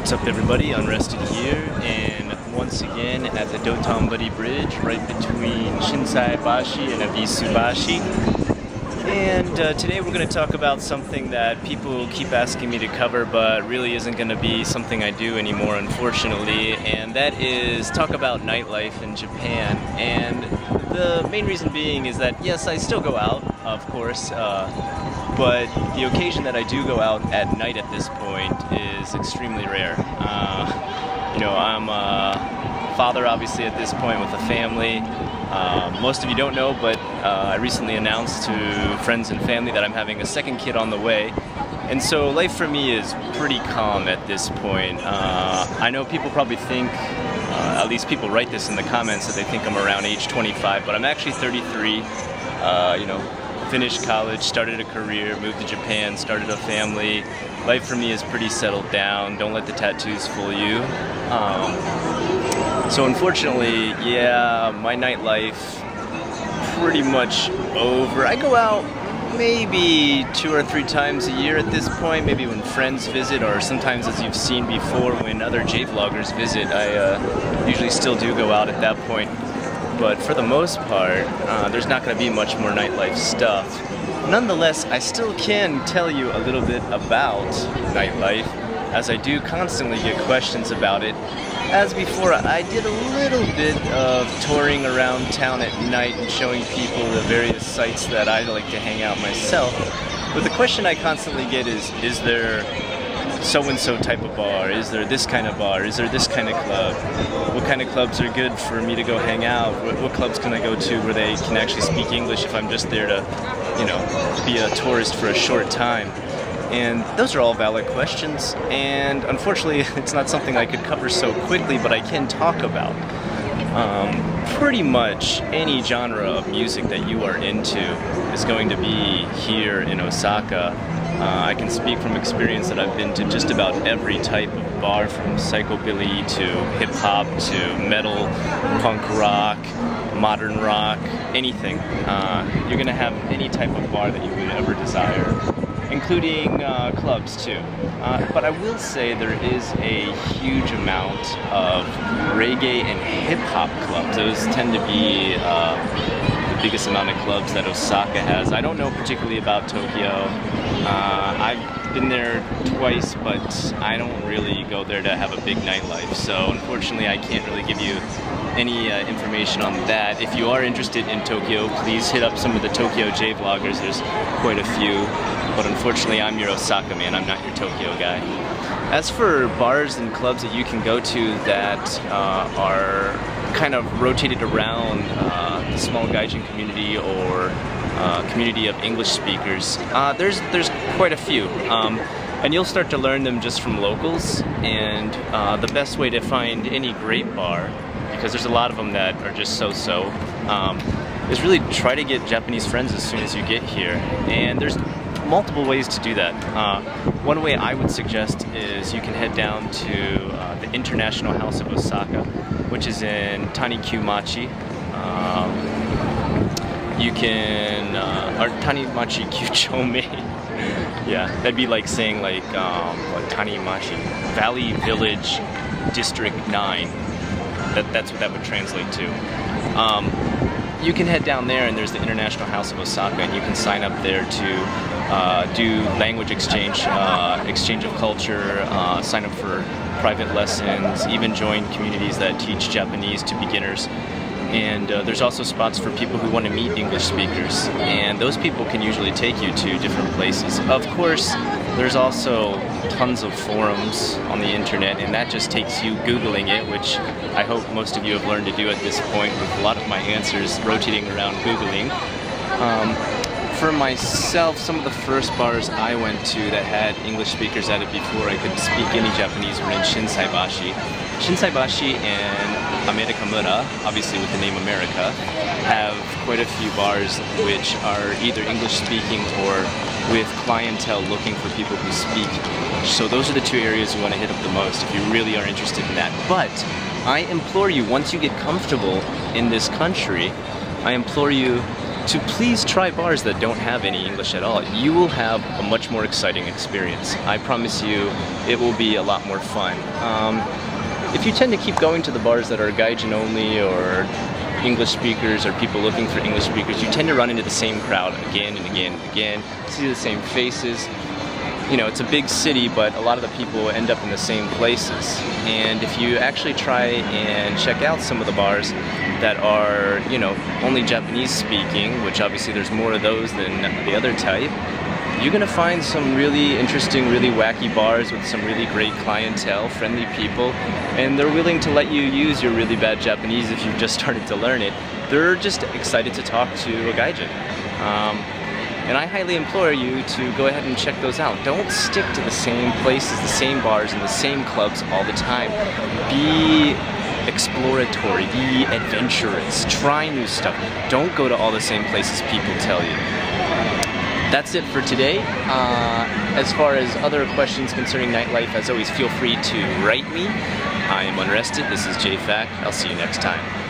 What's up everybody, Unrested here, and once again at the Dotonbori Bridge right between Shinsaibashi and Abisubashi. And today we're going to talk about something that people keep asking me to cover but really isn't going to be something I do anymore, unfortunately, and that is talk about nightlife in Japan. And the main reason being is that yes, I still go out, of course, but the occasion that I do go out at night at this point is extremely rare. You know, I'm a father obviously at this point with a family. Most of you don't know, but I recently announced to friends and family that I'm having a second kid on the way. And so life for me is pretty calm at this point. I know people probably think, at least people write this in the comments, that they think I'm around age 25, but I'm actually 33. You know, finished college, started a career, moved to Japan, started a family. Life for me is pretty settled down. Don't let the tattoos fool you. So unfortunately, yeah, my nightlife pretty much over. I go out maybe 2 or 3 times a year at this point, maybe when friends visit, or sometimes, as you've seen before, when other JVloggers visit. I usually still do go out at that point. But for the most part, there's not going to be much more nightlife stuff. Nonetheless, I still can tell you a little bit about nightlife, as I do constantly get questions about it. As before, I did a little bit of touring around town at night and showing people the various sites that I like to hang out myself. But the question I constantly get is there so-and-so type of bar? Is there this kind of bar? Is there this kind of club? What kind of clubs are good for me to go hang out? What clubs can I go to where they can actually speak English if I'm just there to, you know, be a tourist for a short time? And those are all valid questions, and unfortunately it's not something I could cover so quickly, but I can talk about. Pretty much any genre of music that you are into is going to be here in Osaka. I can speak from experience that I've been to just about every type of bar, from psychobilly to hip-hop to metal, punk rock, modern rock, anything. You're going to have any type of bar that you would ever desire, including clubs too. But I will say there is a huge amount of reggae and hip-hop clubs. Those tend to be the biggest amount of clubs that Osaka has. I don't know particularly about Tokyo. I've been there twice, but I don't really go there to have a big nightlife, so unfortunately I can't really give you any information on that. If you are interested in Tokyo, please hit up some of the Tokyo JVloggers. There's quite a few, but unfortunately I'm your Osaka man, I'm not your Tokyo guy. As for bars and clubs that you can go to that are kind of rotated around the small gaijin community or community of English speakers, there's quite a few. And you'll start to learn them just from locals, and the best way to find any great bar, because there's a lot of them that are just so-so, is really try to get Japanese friends as soon as you get here. And there's multiple ways to do that. One way I would suggest is you can head down to the International House of Osaka, which is in Tanikyumachi. You can, or Tanimachi Kyuchome. Yeah, that'd be like saying like Tanimachi, Valley Village District 9. That's what that would translate to. You can head down there, and there's the International House of Osaka, and you can sign up there to do language exchange, exchange of culture, sign up for private lessons, even join communities that teach Japanese to beginners. And there's also spots for people who want to meet English speakers, and those people can usually take you to different places. Of course, there's also tons of forums on the internet, and that just takes you Googling it, which I hope most of you have learned to do at this point, with a lot of my answers rotating around Googling. For myself, some of the first bars I went to that had English speakers at it before I could speak any Japanese were in Shinsaibashi. Shinsaibashi and Amerikamura, obviously with the name America, have quite a few bars which are either English speaking or with clientele looking for people who speak. So those are the 2 areas you want to hit up the most if you really are interested in that. But I implore you, once you get comfortable in this country, I implore you to please try bars that don't have any English at all. You will have a much more exciting experience. I promise you, it will be a lot more fun. If you tend to keep going to the bars that are Gaijin only or English speakers or people looking for English speakers, you tend to run into the same crowd again and again and again, see the same faces. You know, it's a big city, but a lot of the people end up in the same places. And if you actually try and check out some of the bars that are, you know, only Japanese speaking, which obviously there's more of those than the other type, you're gonna find some really interesting, really wacky bars with some really great clientele, friendly people, and they're willing to let you use your really bad Japanese if you've just started to learn it. They're just excited to talk to a Gaijin. And I highly implore you to go ahead and check those out. Don't stick to the same places, the same bars, and the same clubs all the time. Be exploratory, be adventurous, try new stuff. Don't go to all the same places people tell you. That's it for today. As far as other questions concerning nightlife, as always, feel free to write me. I am Unrested, this is JFAQ. I'll see you next time.